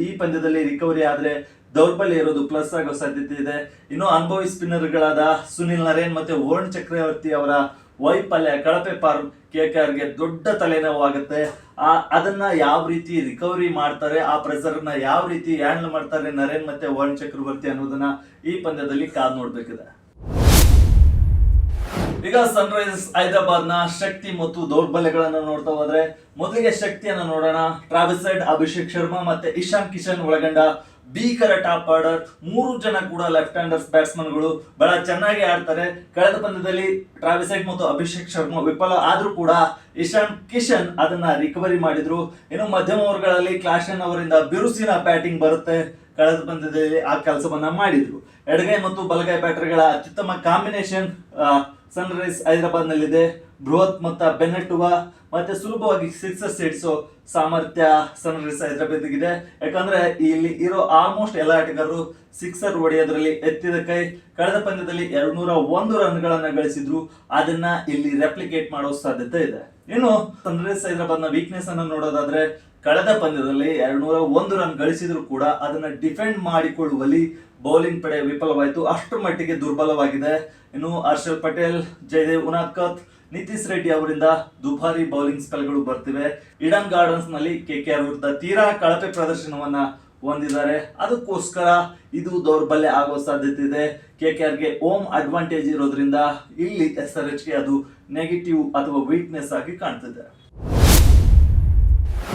S1: ಈ ಪಂದ್ಯದಲ್ಲಿ ರಿಕವರಿ ಆದ್ರೆ ದೌರ್ಬಲ್ಯ ಇರೋದು ಪ್ಲಸ್ ಆಗೋ ಸಾಧ್ಯತೆ ಇದೆ. ಇನ್ನು ಅನುಭವಿ ಸ್ಪಿನ್ನರ್ ಗಳಾದ ಸುನಿಲ್ ನರೇನ್ ಮತ್ತೆ ವರುಣ್ ಚಕ್ರವರ್ತಿ ಅವರ ವೈಫಲ್ಯ, ಕಳಪೆ ಫಾರ್ಮ್ KKR ಗೆ ದೊಡ್ಡ ತಲೆನೋವಾಗುತ್ತೆ. ಅದನ್ನ ಯಾವ ರೀತಿ ರಿಕವರಿ ಮಾಡ್ತಾರೆ, ಆ ಪ್ರೆಸರ್ ನ ಯಾವ ರೀತಿ ಹ್ಯಾಂಡಲ್ ಮಾಡ್ತಾರೆ ನರೇನ್ ಮತ್ತೆ ವರುಣ್ ಚಕ್ರವರ್ತಿ ಅನ್ನೋದನ್ನ ಈ ಪಂದ್ಯದಲ್ಲಿ ಕಾದ್ ನೋಡ್ಬೇಕಿದೆ. ಈಗ ಸನ್ರೈಸರ್ಸ್ ಹೈದರಾಬಾದ್ ನ ಶಕ್ತಿ ಮತ್ತು ದೌರ್ಬಲ್ಯಗಳನ್ನ ನೋಡ್ತಾ ಹೋದ್ರೆ ಮೊದಲಿಗೆ ಶಕ್ತಿಯನ್ನ ನೋಡೋಣ. ಟ್ರಾವಿಸ್ ಹೆಡ್, ಅಭಿಷೇಕ್ ಶರ್ಮಾ ಮತ್ತೆ ಇಶಾನ್ ಕಿಶನ್ ಒಳಗೊಂಡ ಭೀಕರ ಟಾಪ್ ಆರ್ಡರ್, 3 ಜನ ಕೂಡ ಲೆಫ್ಟ್ ಹ್ಯಾಂಡರ್ಸ್ ಬ್ಯಾಟ್ಸ್ಮನ್ಗಳು ಬಹಳ ಚೆನ್ನಾಗಿ ಆಡ್ತಾರೆ. ಕಳೆದ ಪಂದ್ಯದಲ್ಲಿ ಟ್ರಾವಿಸ್ ಹೆಡ್ ಮತ್ತು ಅಭಿಷೇಕ್ ಶರ್ಮಾ ವಿಫಲ ಆದ್ರೂ ಕೂಡ ಇಶಾನ್ ಕಿಶನ್ ಅದನ್ನ ರಿಕವರಿ ಮಾಡಿದ್ರು. ಇನ್ನು ಮಧ್ಯಮ ಓವರ್ಗಳಲ್ಲಿ ಕ್ಲಾಶನ್ ಅವರಿಂದ ಬಿರುಸಿನ ಬ್ಯಾಟಿಂಗ್ ಬರುತ್ತೆ. ಕಳೆದ ಪಂದ್ಯದಲ್ಲಿ ಆ ಕೆಲಸವನ್ನ ಮಾಡಿದ್ರು. ಎಡಗೈ ಮತ್ತು ಬಲಗೈ ಬ್ಯಾಟರ್ಗಳ ಅತ್ಯುತ್ತಮ ಕಾಂಬಿನೇಷನ್ ಸನ್ ರೈಸರ್ಸ್ ಹೈದರಾಬಾದ್ ನಲ್ಲಿದೆ. ಬೃಹತ್ ಮತ್ತು ಬೆನ್ನಟ್ಟುವ ಮತ್ತೆ ಸುಲಭವಾಗಿ ಸಿಕ್ಸರ್ ಸಿಡಿಸೋ ಸಾಮರ್ಥ್ಯ ಸನ್ ರೈಸರ್ಸ್ ಹೈದರಾಬಾದ್ ಇದೆ. ಯಾಕಂದ್ರೆ ಇಲ್ಲಿ ಇರೋ ಆಲ್ಮೋಸ್ಟ್ ಎಲ್ಲ ಆಟಗಾರರು ಸಿಕ್ಸರ್ ಹೊಡೆಯೋದ್ರಲ್ಲಿ ಎತ್ತಿದ ಕೈ. ಕಳೆದ ಪಂದ್ಯದಲ್ಲಿ 201 ರನ್ಗಳನ್ನ ಗಳಿಸಿದ್ರು. ಅದನ್ನ ಇಲ್ಲಿ ರೆಪ್ಲಿಕೇಟ್ ಮಾಡೋ ಸಾಧ್ಯತೆ ಇದೆ. ಇನ್ನು ಸನ್ ರೈಸರ್ಸ್ ಹೈದರಾಬಾದ್ ನ ವೀಕ್ನೆಸ್ ಅನ್ನು ನೋಡೋದಾದ್ರೆ ಕಳೆದ ಪಂದ್ಯದಲ್ಲಿ 201 ರನ್ ಗಳಿಸಿದ್ರು ಕೂಡ ಅದನ್ನ ಡಿಫೆಂಡ್ ಮಾಡಿಕೊಳ್ಳುವಲ್ಲಿ ಬೌಲಿಂಗ್ ಪಡೆ ವಿಫಲವಾಯಿತು. ಅಷ್ಟರ ಮಟ್ಟಿಗೆ ದುರ್ಬಲವಾಗಿದೆ. ಇನ್ನು ಹರ್ಷಲ್ ಪಟೇಲ್, ಜಯದೇವ್ ಉನಾದ್ಕತ್, ನಿತೀಶ್ ರೆಡ್ಡಿ ಅವರಿಂದ ದುಬಾರಿ ಬೌಲಿಂಗ್ ಸ್ಪೆಲ್ಗಳು ಬರ್ತಿವೆ. ಈಡನ್ ಗಾರ್ಡನ್ಸ್ ನಲ್ಲಿ ಕೆಕೆಆರ್ ವಿರುದ್ಧ ತೀರಾ ಕಳಪೆ ಪ್ರದರ್ಶನವನ್ನ ಹೊಂದಿದ್ದಾರೆ. ಅದಕ್ಕೋಸ್ಕರ ಇದು ದೌರ್ಬಲ್ಯ ಆಗೋ ಸಾಧ್ಯತೆ ಇದೆ. ಕೆಕೆಆರ್ಗೆ ಹೋಮ್ ಅಡ್ವಾಂಟೇಜ್ ಇರೋದ್ರಿಂದ ಇಲ್ಲಿ SRH ಗೆ ಅದು ನೆಗೆಟಿವ್ ಅಥವಾ ವೀಕ್ನೆಸ್ ಆಗಿ ಕಾಣ್ತಿದೆ.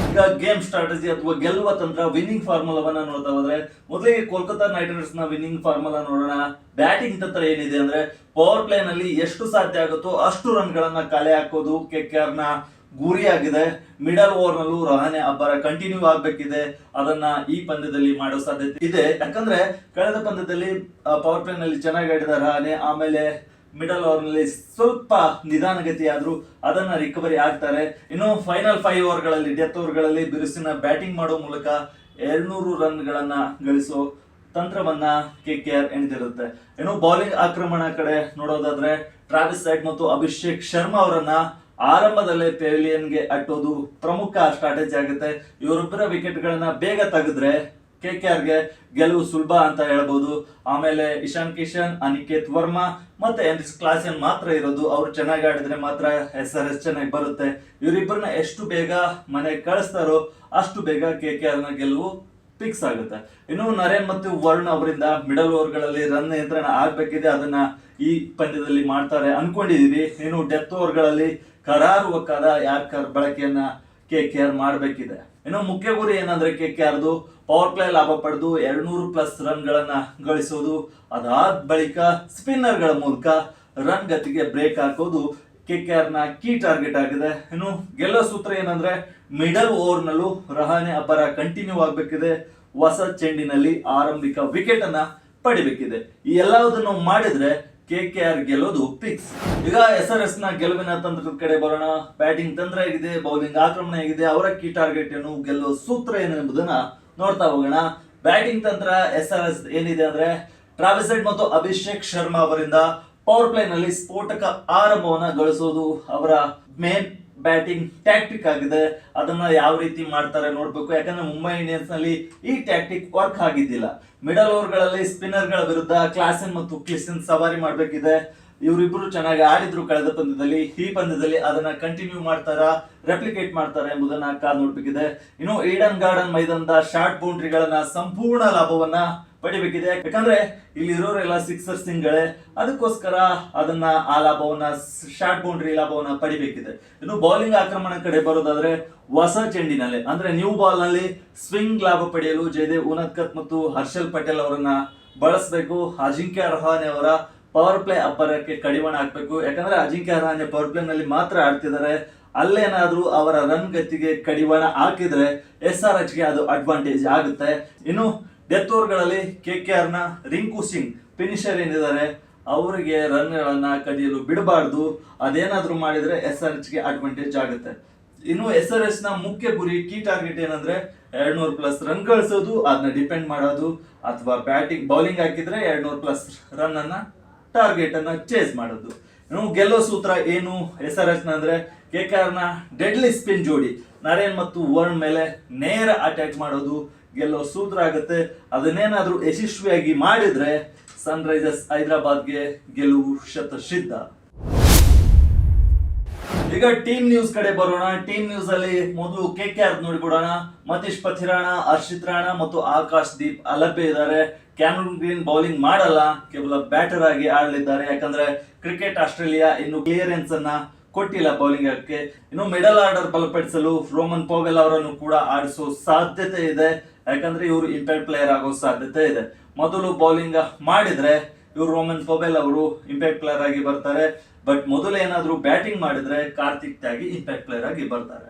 S1: ಈಗ ಗೇಮ್ ಸ್ಟ್ರಾಟಜಿ ಅಥವಾ ಗೆಲ್ಲುವ ತಂತ್ರ, ವಿನ್ನಿಂಗ್ ಫಾರ್ಮುಲಾವನ್ನ ನೋಡ್ತಾ ಹೋದ್ರೆ ಮೊದಲಿಗೆ ಕೋಲ್ಕತಾ ನೈಟ್ ರೈಡರ್ಸ್ ನ ವಿನ್ನಿಂಗ್ ಫಾರ್ಮುಲಾ ನೋಡೋಣ. ಬ್ಯಾಟಿಂಗ್ ತಂತ್ರ ಏನಿದೆ ಅಂದ್ರೆ ಪವರ್ ಪ್ಲೇ ನಲ್ಲಿ ಎಷ್ಟು ಸಾಧ್ಯ ಆಗುತ್ತೋ ಅಷ್ಟು ರನ್ ಗಳನ್ನ ಕಲೆ ಹಾಕೋದು ಕೆಕೆಆರ್ ನ ಗುರಿಯಾಗಿದೆ. ಮಿಡಲ್ ಓವರ್ ನಲ್ಲೂ ರಹಾನೆ ಅಬ್ಬರ ಕಂಟಿನ್ಯೂ ಆಗ್ಬೇಕಿದೆ. ಅದನ್ನ ಈ ಪಂದ್ಯದಲ್ಲಿ ಮಾಡೋ ಸಾಧ್ಯತೆ ಇದೆ. ಯಾಕಂದ್ರೆ ಕಳೆದ ಪಂದ್ಯದಲ್ಲಿ ಪವರ್ ಪ್ಲೇ ನಲ್ಲಿ ಚೆನ್ನಾಗಿ ಆಡಿದ ರಹಾನೆ, ಆಮೇಲೆ ಮಿಡಲ್ ಓವರ್ ನಲ್ಲಿ ಸ್ವಲ್ಪ ನಿಧಾನಗತಿ ಆದ್ರೂ ಅದನ್ನ ರಿಕವರಿ ಆಗ್ತಾರೆ. ಇನ್ನು ಫೈನಲ್ 5 ಓವರ್ ಗಳಲ್ಲಿ, ಡೆತ್ ಓವರ್ ಗಳಲ್ಲಿ ಬಿರುಸಿನ ಬ್ಯಾಟಿಂಗ್ ಮಾಡೋ ಮೂಲಕ 200 ರನ್ ಗಳನ್ನ ಗಳಿಸೋ ತಂತ್ರವನ್ನ ಕೆಕೆಆರ್ ಎಣಿದಿರುತ್ತೆ. ಇನ್ನು ಬೌಲಿಂಗ್ ಆಕ್ರಮಣ ಕಡೆ ನೋಡೋದಾದ್ರೆ ಟ್ರಾವಿಸ್ ಹೆಡ್ ಮತ್ತು ಅಭಿಷೇಕ್ ಶರ್ಮಾ ಅವರನ್ನ ಆರಂಭದಲ್ಲೇ ಪೆವಿಲಿಯನ್ಗೆ ಅಟ್ಟೋದು ಪ್ರಮುಖ ಸ್ಟ್ರಾಟಜಿ ಆಗುತ್ತೆ. ಇವರೊಬ್ಬರ ವಿಕೆಟ್ ಗಳನ್ನ ಬೇಗ ತೆಗೆದ್ರೆ ಕೆಕೆಆರ್ಗೆ ಗೆಲುವು ಸುಲಭ ಅಂತ ಹೇಳ್ಬೋದು. ಆಮೇಲೆ ಇಶಾನ್ ಕಿಶನ್, ಅನಿಕೇತ್ ವರ್ಮಾ ಮತ್ತೆ ಎನ್ರಿಸ್ ಕ್ಲಾಸನ್ ಮಾತ್ರ ಇರೋದು. ಅವ್ರು ಚೆನ್ನಾಗಿ ಆಡಿದ್ರೆ ಮಾತ್ರ SRH ಚೆನ್ನಾಗಿ ಬರುತ್ತೆ. ಇವರಿಬ್ಬರನ್ನ ಎಷ್ಟು ಬೇಗ ಮನೆಗೆ ಕಳಿಸ್ತಾರೋ ಅಷ್ಟು ಬೇಗ ಕೆಕೆಆರ್ ನ ಗೆಲುವು ಫಿಕ್ಸ್ ಆಗುತ್ತೆ. ಇನ್ನು ನರೇನ್ ಮತ್ತು ವರುಣ್ ಅವರಿಂದ ಮಿಡಲ್ ಓವರ್ ಗಳಲ್ಲಿ ರನ್ ನಿಯಂತ್ರಣ ಆಗ್ಬೇಕಿದೆ. ಅದನ್ನ ಈ ಪಂದ್ಯದಲ್ಲಿ ಮಾಡ್ತಾರೆ ಅನ್ಕೊಂಡಿದೀವಿ. ಇನ್ನು ಡೆತ್ ಓವರ್ ಗಳಲ್ಲಿ ಕರಾರುವಕ್ಕಾದ ಯಾರ್ಕರ್ ಬಳಕೆಯನ್ನ ಕೆಕೆಆರ್ ಮಾಡಬೇಕಿದೆ. ಇನ್ನು ಮುಖ್ಯ ಗುರಿ ಏನಂದ್ರೆ ಕೆಕೆಆರ್ದು ಪವರ್ ಪ್ಲೇ ಲಾಭ ಪಡೆದು 200+ ರನ್ ಗಳನ್ನ ಗಳಿಸೋದು. ಅದಾದ ಬಳಿಕ ಸ್ಪಿನ್ನರ್ ಗಳ ಮೂಲಕ ರನ್ ಗತಿಗೆ ಬ್ರೇಕ್ ಹಾಕೋದು ಕೆಕೆಆರ್ ನ ಕೀ ಟಾರ್ಗೆಟ್ ಆಗಿದೆ. ಇನ್ನು ಗೆಲ್ಲೋ ಸೂತ್ರ ಏನಂದ್ರೆ ಮಿಡಲ್ ಓವರ್ ನಲ್ಲೂ ರಹಾನೆ ಅಬ್ಬರ ಕಂಟಿನ್ಯೂ ಆಗ್ಬೇಕಿದೆ. ಹೊಸ ಚೆಂಡಿನಲ್ಲಿ ಆರಂಭಿಕ ವಿಕೆಟ್ ಅನ್ನ ಪಡಿಬೇಕಿದೆ. ಈ ಎಲ್ಲದನ್ನು ಮಾಡಿದ್ರೆ ಕೆಕೆಆರ್ ಗೆಲ್ಲೋದು ಫಿಕ್ಸ್. ಈಗ SRH ನ ಗೆಲುವಿನ ತಂತ್ರದ ಕಡೆ ಬರೋಣ. ಬ್ಯಾಟಿಂಗ್ ತಂತ್ರ ಹೇಗಿದೆ, ಬೌಲಿಂಗ್ ಆಕ್ರಮಣ ಹೇಗಿದೆ, ಅವರ ಕೀ ಟಾರ್ಗೆಟ್ ಏನು, ಗೆಲ್ಲುವ ಸೂತ್ರ ಏನು ಎಂಬುದನ್ನ ನೋಡ್ತಾ ಹೋಗೋಣ. ಬ್ಯಾಟಿಂಗ್ ತಂತ್ರ SRH ಏನಿದೆ ಅಂದ್ರೆ ಟ್ರಾವಿಸ್ ಹೆಡ್ ಮತ್ತು ಅಭಿಷೇಕ್ ಶರ್ಮಾ ಅವರಿಂದ ಪವರ್ ಪ್ಲೇ ನಲ್ಲಿ ಸ್ಫೋಟಕ ಆರಂಭವನ್ನ ಗಳಿಸೋದು ಅವರ ಮೇನ್ ಬ್ಯಾಟಿಂಗ್ ಟ್ಯಾಕ್ಟಿಕ್ ಆಗಿದೆ. ಅದನ್ನ ಯಾವ ರೀತಿ ಮಾಡ್ತಾರೆ ನೋಡ್ಬೇಕು. ಯಾಕಂದ್ರೆ ಮುಂಬೈ ಇಂಡಿಯನ್ಸ್ ನಲ್ಲಿ ಈ ಟ್ಯಾಕ್ಟಿಕ್ ವರ್ಕ್ ಆಗಿದ್ದಿಲ್ಲ. ಮಿಡಲ್ ಓವರ್ ಗಳಲ್ಲಿ ಸ್ಪಿನ್ನರ್ ಗಳ ವಿರುದ್ಧ ಕ್ಲಾಸನ್ ಮತ್ತು ಕ್ಲಿಸನ್ ಸವಾರಿ ಮಾಡ್ಬೇಕಿದೆ. ಇವರಿಬ್ರು ಚೆನ್ನಾಗಿ ಆಡಿದ್ರು ಕಳೆದ ಪಂದ್ಯದಲ್ಲಿ. ಈ ಪಂದ್ಯದಲ್ಲಿ ಅದನ್ನ ಕಂಟಿನ್ಯೂ ಮಾಡ್ತಾರಾ, ರೆಪ್ಲಿಕೇಟ್ ಮಾಡ್ತಾರೆ ಎಂಬುದನ್ನ ಕಾದು ನೋಡ್ಬೇಕಿದೆ. ಇನ್ನು ಈಡನ್ ಗಾರ್ಡನ್ ಮೈದಾನದ ಶಾರ್ಟ್ ಬೌಂಡ್ರಿಗಳನ್ನ ಸಂಪೂರ್ಣ ಲಾಭವನ್ನ ಪಡಿಬೇಕಿದೆ. ಯಾಕಂದ್ರೆ ಇಲ್ಲಿ ಇರೋರೆಲ್ಲ ಸಿಕ್ಸರ್ ಸಿಂಗ್ಗಳೇ. ಅದಕ್ಕೋಸ್ಕರ ಅದನ್ನ ಆ ಲಾಭವನ್ನ, ಶಾರ್ಟ್ ಬೌಂಡ್ರಿ ಲಾಭವನ್ನ ಪಡಿಬೇಕಿದೆ. ಇನ್ನು ಬೌಲಿಂಗ್ ಆಕ್ರಮಣ ಕಡೆ ಬರೋದಾದ್ರೆ ಹೊಸ ಚೆಂಡಿನಲ್ಲಿ ಅಂದ್ರೆ ನ್ಯೂ ಬಾಲ್ ನಲ್ಲಿ ಸ್ವಿಂಗ್ ಲಾಭ ಪಡೆಯಲು ಜಯದೇವ್ ಉನಾದ್ಕತ್ ಮತ್ತು ಹರ್ಷಲ್ ಪಟೇಲ್ ಅವರನ್ನ ಬಳಸಬೇಕು. ಅಜಿಂಕ್ಯ ರಹಾನೆ ಅವರ ಪವರ್ ಪ್ಲೇ ಅಬ್ಬರಕ್ಕೆ ಕಡಿವಾಣ ಹಾಕ್ಬೇಕು. ಯಾಕಂದ್ರೆ ಅಜಿಂಕ್ಯ ರಹಾನೆ ಪವರ್ ಪ್ಲೇ ನಲ್ಲಿ ಮಾತ್ರ ಆಡ್ತಿದ್ದಾರೆ. ಅಲ್ಲೇನಾದ್ರೂ ಅವರ ರನ್ ಗತಿಗೆ ಕಡಿವಾಣ ಹಾಕಿದ್ರೆ SRH ಗೆ ಅದು ಅಡ್ವಾಂಟೇಜ್ ಆಗುತ್ತೆ. ಇನ್ನು ಡೆತ್ ಓವರ್ ಗಳಲ್ಲಿ ಕೆಕೆಆರ್ ನ ರಿಂಕು ಸಿಂಗ್ ಫಿನಿಷರ್ ಏನಿದ್ದಾರೆ ಅವರಿಗೆ ರನ್ ಗಳನ್ನ ಕದಿಯಲು ಬಿಡಬಾರ್ದು. ಅದೇನಾದ್ರೂ ಮಾಡಿದ್ರೆ SRH ಗೆ ಅಡ್ವಾಂಟೇಜ್ ಆಗುತ್ತೆ. ಇನ್ನು SRH ನ ಮುಖ್ಯ ಗುರಿ, ಕೀ ಟಾರ್ಗೆಟ್ ಏನಂದ್ರೆ 200+ ರನ್ ಗಳಿಸೋದು, ಅದನ್ನ ಡಿಪೆಂಡ್ ಮಾಡೋದು. ಅಥವಾ ಬ್ಯಾಟಿಂಗ್ ಬೌಲಿಂಗ್ ಹಾಕಿದ್ರೆ 200+ ರನ್ ಅನ್ನ ಟಾರ್ಗೆಟ್ ಅನ್ನ ಚೇಸ್ ಮಾಡೋದು. ಇನ್ನು ಗೆಲ್ಲೋ ಸೂತ್ರ ಏನು SRH ನ ಅಂದ್ರೆ ಕೆಕೆಆರ್ ನ ಡೆಡ್ಲಿ ಸ್ಪಿನ್ ಜೋಡಿ ನರೇನ್ ಮತ್ತು ವರುಣ್ ಮೇಲೆ ನೇರ ಅಟ್ಯಾಕ್ ಮಾಡೋದು ಗೆಲ್ಲೋ ಸೂತ್ರ ಆಗುತ್ತೆ. ಅದನ್ನೇನಾದ್ರೂ ಯಶಸ್ವಿಯಾಗಿ ಮಾಡಿದ್ರೆ ಸನ್ ರೈಸರ್ಸ್ ಹೈದರಾಬಾದ್ಗೆ ಗೆಲುವು ಶತಸಿದ್ಧ. ಈಗ ಟೀಮ್ ನ್ಯೂಸ್ ಕಡೆ ಬರೋಣ. ಟೀಮ್ ನ್ಯೂಸ್ ಅಲ್ಲಿ ಮೊದಲು ಕೆಕೆಆರ್ ನೋಡಿಕೊಡೋಣ. ಮತೀಶ್ ಪಥಿರಾಣ, ಹರ್ಷಿತ್ ರಾಣಾ ಮತ್ತು ಆಕಾಶ್ ದೀಪ್ ಅಲಭ್ಯ ಇದ್ದಾರೆ. ಕ್ಯಾಮರೂನ್ ಗ್ರೀನ್ ಬೌಲಿಂಗ್ ಮಾಡಲ್ಲ, ಕೇವಲ ಬ್ಯಾಟರ್ ಆಗಿ ಆಡಲಿದ್ದಾರೆ. ಯಾಕಂದ್ರೆ ಕ್ರಿಕೆಟ್ ಆಸ್ಟ್ರೇಲಿಯಾ ಇನ್ನು ಕ್ಲಿಯರೆನ್ಸ್ ಅನ್ನ ಕೊಟ್ಟಿಲ್ಲ ಬೌಲಿಂಗ್ ಹಾಕಕ್ಕೆ. ಇನ್ನು ಮಿಡಲ್ ಆರ್ಡರ್ ಬಲಪಡಿಸಲು ರೋಮನ್ ಪೋವೆಲ್ ಅವರನ್ನು ಕೂಡ ಆಡಿಸೋ ಸಾಧ್ಯತೆ ಇದೆ. ಯಾಕಂದ್ರೆ ಇವರು ಇಂಪ್ಯಾಕ್ಟ್ ಪ್ಲೇಯರ್ ಆಗೋ ಸಾಧ್ಯತೆ ಇದೆ. ಮೊದಲು ಬೌಲಿಂಗ್ ಮಾಡಿದ್ರೆ ಇವರು ರೋಮನ್ ಪೊಬೆಲ್ ಅವರು ಇಂಪ್ಯಾಕ್ಟ್ ಪ್ಲೇಯರ್ ಆಗಿ ಬರ್ತಾರೆ. ಬಟ್ ಮೊದಲು ಏನಾದ್ರೂ ಬ್ಯಾಟಿಂಗ್ ಮಾಡಿದ್ರೆ ಕಾರ್ತಿಕ್ ತ್ಯಾಗಿ ಇಂಪ್ಯಾಕ್ಟ್ ಪ್ಲೇಯರ್ ಆಗಿ ಬರ್ತಾರೆ.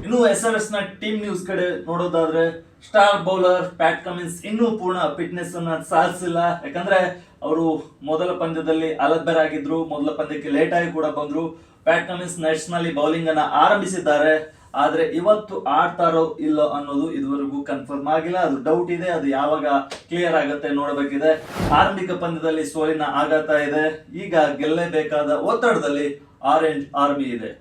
S1: ಇನ್ನು SRH ನ ಟೀಮ್ ನ್ಯೂಸ್ ಕಡೆ ನೋಡೋದಾದ್ರೆ ಸ್ಟಾರ್ ಬೌಲರ್ ಪ್ಯಾಟ್ ಕಮಿನ್ಸ್ ಇನ್ನೂ ಪೂರ್ಣ ಫಿಟ್ನೆಸ್ ಅನ್ನ ಸಾಧಿಸಿಲ್ಲ. ಯಾಕಂದ್ರೆ ಅವರು ಮೊದಲ ಪಂದ್ಯದಲ್ಲಿ ಅಲಭ್ಯರಾಗಿದ್ರು, ಮೊದಲ ಪಂದ್ಯಕ್ಕೆ ಲೇಟ್ ಆಗಿ ಕೂಡ ಬಂದ್ರು. ಪ್ಯಾಟ್ ಕಮಿನ್ಸ್ ನೆಟ್ಸ್ ನಲ್ಲಿ ಬೌಲಿಂಗ್ ಅನ್ನ ಆರಂಭಿಸಿದ್ದಾರೆ. ಆದ್ರೆ ಇವತ್ತು ಆಡ್ತಾರೋ ಇಲ್ಲೋ ಅನ್ನೋದು ಇದುವರೆಗೂ ಕನ್ಫರ್ಮ್ ಆಗಿಲ್ಲ. ಅದು ಡೌಟ್ ಇದೆ. ಅದು ಯಾವಾಗ ಕ್ಲಿಯರ್ ಆಗುತ್ತೆ ನೋಡಬೇಕಿದೆ. ಆರಂಭಿಕ ಪಂದ್ಯದಲ್ಲಿ ಸೋಲಿನ ಆಘಾತ ಇದೆ. ಈಗ ಗೆಲ್ಲಲೇಬೇಕಾದ ಒತ್ತಡದಲ್ಲಿ ಆರೆಂಜ್ ಆರ್ಮಿ ಇದೆ.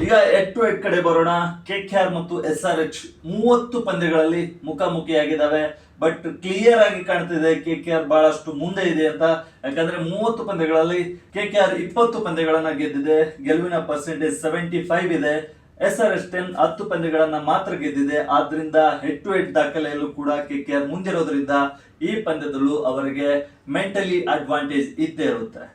S1: ಈಗ ಹೆಡ್ ಟು ಹೆಡ್ ಕಡೆ ಬರೋಣ. KKR ಮತ್ತು SRH 30 ಪಂದ್ಯಗಳಲ್ಲಿ ಮುಖಾಮುಖಿಯಾಗಿದ್ದಾವೆ. ಬಟ್ ಕ್ಲಿಯರ್ ಆಗಿ ಕಾಣ್ತಿದೆ KKR ಬಹಳಷ್ಟು ಮುಂದೆ ಇದೆ ಅಂತ. ಯಾಕಂದ್ರೆ 30 ಪಂದ್ಯಗಳಲ್ಲಿ KKR 20 ಪಂದ್ಯಗಳನ್ನ ಗೆದ್ದಿದೆ. ಗೆಲುವಿನ ಪರ್ಸೆಂಟೇಜ್ 75 ಇದೆ. SRH 10 ಪಂದ್ಯಗಳನ್ನ ಮಾತ್ರ ಗೆದ್ದಿದೆ. ಆದ್ರಿಂದ ಹೆಡ್ ಟು ಹೆಡ್ ದಾಖಲೆಯಲ್ಲೂ ಕೂಡ KKR ಮುಂದಿರೋದ್ರಿಂದ ಈ ಪಂದ್ಯದಲ್ಲೂ ಅವರಿಗೆ ಮೆಂಟಲಿ ಅಡ್ವಾಂಟೇಜ್ ಇದ್ದೇ ಇರುತ್ತೆ.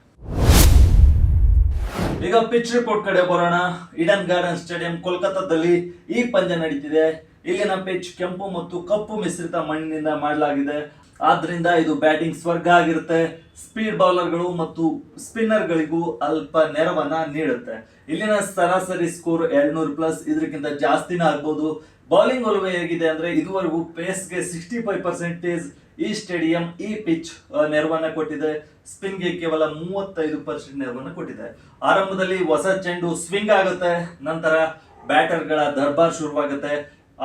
S1: ಈಗ ಪಿಚ್ ರಿಪೋರ್ಟ್ ಕಡೆ ಬರೋಣ. ಈಡನ್ ಗಾರ್ಡನ್ ಸ್ಟೇಡಿಯಂ ಕೋಲ್ಕತ್ತಾದಲ್ಲಿ ಈ ಪಂದ್ಯ ನಡೀತಿದೆ. ಇಲ್ಲಿನ ಪಿಚ್ ಕೆಂಪು ಮತ್ತು ಕಪ್ಪು ಮಿಶ್ರಿತ ಮಣ್ಣಿನಿಂದ ಮಾಡಲಾಗಿದೆ. ಆದ್ರಿಂದ ಇದು ಬ್ಯಾಟಿಂಗ್ ಸ್ವರ್ಗ ಆಗಿರುತ್ತೆ. ಸ್ಪೀಡ್ ಬೌಲರ್ಗಳು ಮತ್ತು ಸ್ಪಿನ್ನರ್ ಗಳಿಗೂ ಅಲ್ಪ ನೆರವನ್ನ ನೀಡುತ್ತೆ. ಇಲ್ಲಿನ ಸರಾಸರಿ ಸ್ಕೋರ್ 200+, ಇದಕ್ಕಿಂತ ಜಾಸ್ತಿನೇ ಆಗ್ಬಹುದು. ಬೌಲಿಂಗ್ ಒಲವು ಹೇಗಿದೆ ಅಂದ್ರೆ ಇದುವರೆಗೂ ಪೇಸ್ಗೆ 65% ಈ ಸ್ಟೇಡಿಯಂ ಈ ಪಿಚ್ ನೆರವನ್ನ ಕೊಟ್ಟಿದೆ. ಸ್ಪಿನ್ಗೆ ಕೇವಲ 35% ನೆರವನ್ನ ಕೊಟ್ಟಿದೆ. ಆರಂಭದಲ್ಲಿ ಹೊಸ ಚೆಂಡು ಸ್ವಿಂಗ್ ಆಗುತ್ತೆ. ನಂತರ ಬ್ಯಾಟರ್ಗಳ ದರ್ಬಾರ್ ಶುರುವಾಗುತ್ತೆ.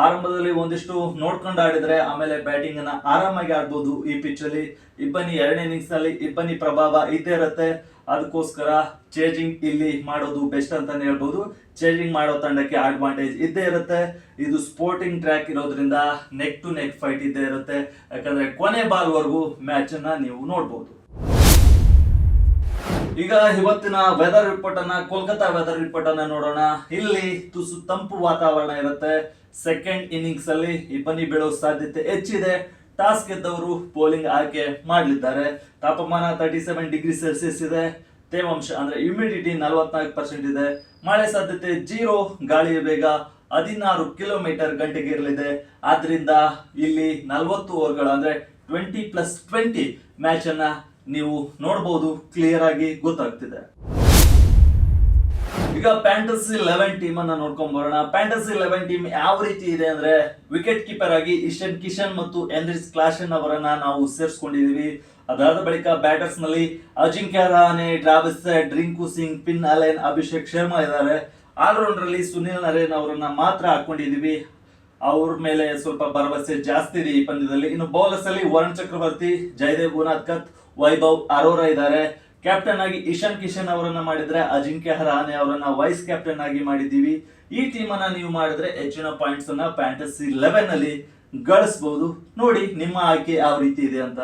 S1: ಆರಂಭದಲ್ಲಿ ಒಂದಿಷ್ಟು ನೋಡ್ಕೊಂಡು ಆಡಿದ್ರೆ ಆಮೇಲೆ ಬ್ಯಾಟಿಂಗ್ ಅನ್ನ ಆರಾಮಾಗಿ ಆಡ್ಬೋದು. ಈ ಪಿಚ್ ಅಲ್ಲಿ ಇಬ್ಬನಿ ಎರಡನೇ ಇನ್ನಿಂಗ್ಸ್ ನಲ್ಲಿ ಇಬ್ಬನಿ ಪ್ರಭಾವ ಇದ್ದೇ ಇರುತ್ತೆ. ಅದಕ್ಕೋಸ್ಕರ ಚೇಜಿಂಗ್ ಇಲ್ಲಿ ಮಾಡೋದು ಬೆಸ್ಟ್ ಅಂತಾನೆ ಹೇಳ್ಬೋದು. ಚೇಜಿಂಗ್ ಮಾಡೋ ತಂಡಕ್ಕೆ ಅಡ್ವಾಂಟೇಜ್ ಇದ್ದೇ ಇರುತ್ತೆ. ಇದು ಸ್ಪೋರ್ಟಿಂಗ್ ಟ್ರ್ಯಾಕ್ ಇರೋದ್ರಿಂದ ನೆಕ್ ಟು ನೆಕ್ ಫೈಟ್ ಇದ್ದೇ ಇರುತ್ತೆ. ಯಾಕಂದ್ರೆ ಕೊನೆ ಬಾಲ್ ವರೆಗೂ ಮ್ಯಾಚ್ ಅನ್ನ ನೀವು ನೋಡ್ಬೋದು. ಈಗ ಇವತ್ತಿನ ವೆದರ್ ರಿಪೋರ್ಟ್ ಅನ್ನ, ಕೋಲ್ಕತ್ತಾ ವೆದರ್ ರಿಪೋರ್ಟ್ ಅನ್ನ ನೋಡೋಣ. ಇಲ್ಲಿ ತುಸು ತಂಪು ವಾತಾವರಣ ಇರುತ್ತೆ. ಸೆಕೆಂಡ್ ಇನ್ನಿಂಗ್ಸ್ ಅಲ್ಲಿ ಇಬ್ಬನಿ ಬೀಳೋ ಸಾಧ್ಯತೆ ಹೆಚ್ಚಿದೆ. ಟಾಸ್ ಗೆದ್ದವರು ಬೌಲಿಂಗ್ ಆಯ್ಕೆ ಮಾಡಲಿದ್ದಾರೆ. ತಾಪಮಾನ 37 ಡಿಗ್ರಿ ಸೆಲ್ಸಿಯಸ್ ಇದೆ. ತೇವಾಂಶ ಅಂದ್ರೆ ಹ್ಯೂಮಿಡಿಟಿ 44% ಇದೆ. ಮಳೆ ಸಾಧ್ಯತೆ 0. ಗಾಳಿಯ ವೇಗ 16 ಕಿಲೋಮೀಟರ್ ಗಂಟೆಗೆ ಇರಲಿದೆ. ಆದ್ರಿಂದ ಇಲ್ಲಿ 40 ಓವರ್ಗಳು ಅಂದ್ರೆ 20+20 ಮ್ಯಾಚ್ ಅನ್ನ ನೀವು ನೋಡಬಹುದು. ಕ್ಲಿಯರ್ ಆಗಿ ಗೊತ್ತಾಗ್ತಿದೆ. ಈಗ ಫ್ಯಾಂಟಸಿ 11 ಟೀಮ್ ಅನ್ನ ನೋಡ್ಕೊಂಡ್ ಬರೋಣ. ಫ್ಯಾಂಟಸಿ 11 ಟೀಮ್ ಯಾವ ರೀತಿ ಇದೆ ಅಂದ್ರೆ ವಿಕೆಟ್ ಕೀಪರ್ ಆಗಿ ಇಶನ್ ಕಿಶನ್ ಮತ್ತು ಎನ್ರಿಚ್ ಕ್ಲಾಶನ್ ಅವರನ್ನ ನಾವು ಸೇರಿಸ್ಕೊಂಡಿದೀವಿ. ಅದಾದ ಬಳಿಕ ಬ್ಯಾಟರ್ಸ್ ನಲ್ಲಿ Ajinkya Rahane, Travis head, Rinku Singh, fin Allen, Abhishek Sharma ಇದ್ದಾರೆ. ಆಲ್ರೌಂಡರ್ ಅಲ್ಲಿ ಸುನಿಲ್ ನರೇನ್ ಅವರನ್ನ ಮಾತ್ರ ಹಾಕೊಂಡಿದೀವಿ. ಅವ್ರ ಮೇಲೆ ಸ್ವಲ್ಪ ಭರವಸೆ ಜಾಸ್ತಿ ಇದೆ ಈ ಪಂದ್ಯದಲ್ಲಿ. ಇನ್ನು ಬೌಲರ್ಸ್ ಅಲ್ಲಿ ವರುಣ್ ಚಕ್ರವರ್ತಿ, ಜಯದೇವ್ ಉನಾದ್ಕತ್, ವೈಭವ್ ಅರೋರಾ ಇದ್ದಾರೆ. ಕ್ಯಾಪ್ಟನ್ ಆಗಿ ಇಶಾನ್ ಕಿಶನ್ ಅವರನ್ನ ಮಾಡಿದ್ರೆ ಅಜಿಂಕ್ಯ ರಹಾನೆ ಅವರನ್ನ ವೈಸ್ ಕ್ಯಾಪ್ಟನ್ ಆಗಿ ಮಾಡಿದ್ದೀವಿ. ಈ ಟೀಮ್ ಅನ್ನ ನೀವು ಮಾಡಿದ್ರೆ ಹೆಚ್ಚಿನ ಪಾಯಿಂಟ್ಸ್ ಅನ್ನ ಫ್ಯಾಂಟಸಿ 11 ಅಲ್ಲಿ ಗಳಿಸಬಹುದು. ನೋಡಿ ನಿಮ್ಮ ಆಯ್ಕೆ ಯಾವ ರೀತಿ ಇದೆ ಅಂತ.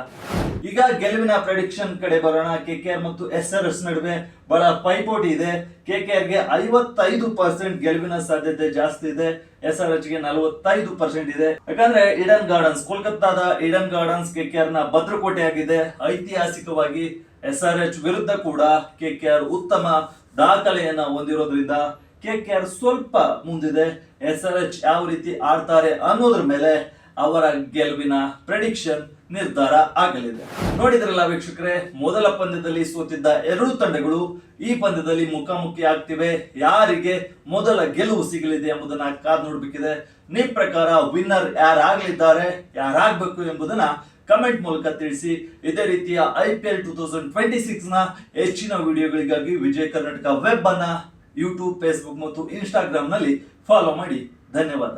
S1: ಈಗ ಗೆಲುವಿನ ಪ್ರೆಡಿಕ್ಷನ್ ಕಡೆ ಬರೋಣ. KKR ಮತ್ತು SRH ನಡುವೆ ಬಹಳ ಪೈಪೋಟಿ ಇದೆ. KKR ಗೆ 55% ಗೆಲುವಿನ ಸಾಧ್ಯತೆ ಜಾಸ್ತಿ ಇದೆ. SRH ಗೆ 45% ಇದೆ. ಯಾಕಂದ್ರೆ ಈಡನ್ ಗಾರ್ಡನ್ಸ್, ಕೋಲ್ಕತ್ತಾದ ಈಡನ್ ಗಾರ್ಡನ್ಸ್ KKR ನ ಭದ್ರಕೋಟೆಯಾಗಿದೆ. ಐತಿಹಾಸಿಕವಾಗಿ SRH ವಿರುದ್ಧ ಕೂಡ KKR ಉತ್ತಮ ದಾಖಲೆಯನ್ನ ಹೊಂದಿರೋದ್ರಿಂದ KKR ಸ್ವಲ್ಪ ಮುಂದಿದೆ. SRH ಯಾವ ರೀತಿ ಆಡ್ತಾರೆ ಅನ್ನೋದ್ರ ಮೇಲೆ ಅವರ ಗೆಲುವಿನ ಪ್ರೆಡಿಕ್ಷನ್ ನಿರ್ಧಾರ ಆಗಲಿದೆ. ನೋಡಿದ್ರಲ್ಲ ವೀಕ್ಷಕರೇ, ಮೊದಲ ಪಂದ್ಯದಲ್ಲಿ ಸೋತಿದ್ದ ಎರಡೂ ತಂಡಗಳು ಈ ಪಂದ್ಯದಲ್ಲಿ ಮುಖಾಮುಖಿ ಆಗ್ತಿವೆ. ಯಾರಿಗೆ ಮೊದಲ ಗೆಲುವು ಸಿಗಲಿದೆ ಎಂಬುದನ್ನ ಕಾದು ನೋಡ್ಬೇಕಿದೆ. ನಿಮ್ಮ ಪ್ರಕಾರ ವಿನ್ನರ್ ಯಾರಾಗಲಿದ್ದಾರೆ, ಯಾರಾಗಬೇಕು ಎಂಬುದನ್ನ ಕಮೆಂಟ್ ಮೂಲಕ ತಿಳಿಸಿ. ಇದೇ ರೀತಿಯ IPL 2026 ನ ಹೆಚ್ಚಿನ ವಿಡಿಯೋಗಳಿಗಾಗಿ ವಿಜಯ ಕರ್ನಾಟಕ ವೆಬ್ ಅನ್ನ ಯೂಟ್ಯೂಬ್, ಫೇಸ್ಬುಕ್ ಮತ್ತು ಇನ್ಸ್ಟಾಗ್ರಾಮ್ ನಲ್ಲಿ ಫಾಲೋ ಮಾಡಿ. ಧನ್ಯವಾದ.